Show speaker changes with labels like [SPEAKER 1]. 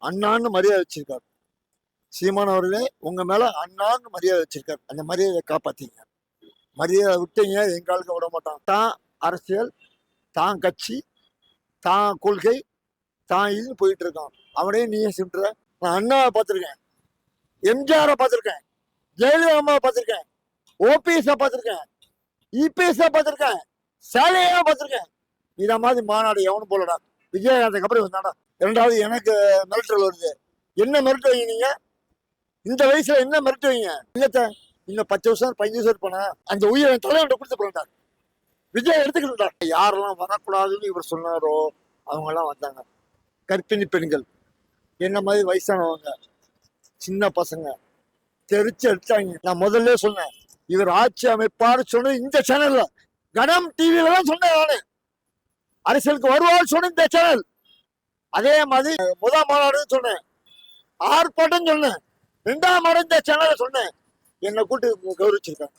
[SPEAKER 1] அண்ணான்னு மரியாதை வச்சிருக்காரு. சீமான் அவர்களே உங்க மேல அண்ணான்னு மரியாதை வச்சிருக்காரு. அந்த மரியாதையை காப்பாத்தீங்க. மரியாதை விட்டீங்க எங்களுக்கு விட மாட்டான். தான் அரசியல், தான் கட்சி, தான் கொள்கை, தான் இதுன்னு போயிட்டு இருக்கான். அவனே நீயே சிம்ன்ற. நான் அண்ணாவை பார்த்திருக்கேன், எம்ஜிஆரை பார்த்திருக்கேன், ஜெயலலிதா அம்மாவை பார்த்திருக்கேன், ஓபிஎஸ் பார்த்திருக்கேன், இபிஎஸ் பார்த்திருக்கேன், சேலையா பார்த்திருக்கேன். இத மாதிரி மாநாடு எவனும் போலடா. விஜயகாந்துக்கு அப்புறம் வந்தாடா. இரண்டாவது எனக்கு மிரட்டல் வருது. என்ன மிரட்டுவீங்க நீங்க? இந்த வயசுல என்ன மிரட்டுவீங்க? இல்லத்த இன்னும் 10 வருஷம் 15 வருஷம் இருப்பானா அந்த உயிரை தலைவர்கிட்ட கொடுத்து போறார். விஜய் எடுத்துக்கிட்டார். யாரெல்லாம் வரக்கூடாதுன்னு இவர் சொன்னாரோ அவங்க எல்லாம் வந்தாங்க. கர்ப்பிணி பெண்கள், என்ன மாதிரி வயசானவங்க, சின்ன பசங்க தெரிச்சு எடுத்தாங்க. நான் முதல்ல சொன்னேன், இவர் ஆட்சி அமைப்பாரு சொன்னது இந்த சேனல்ல, கனம் டிவியில தான் சொன்னேன். நானு அரசியலுக்கு வருவார் சொன்ன இந்த சேனல். அதே மாதிரி முதல் மாநாடுன்னு சொன்னேன், ஆர்ப்பாட்டம் சொன்னேன், 2ஆம் மாநாடு இந்த சேனலை சொன்னேன். என்னை கூட்டு கௌரவிச்சிருக்காங்க.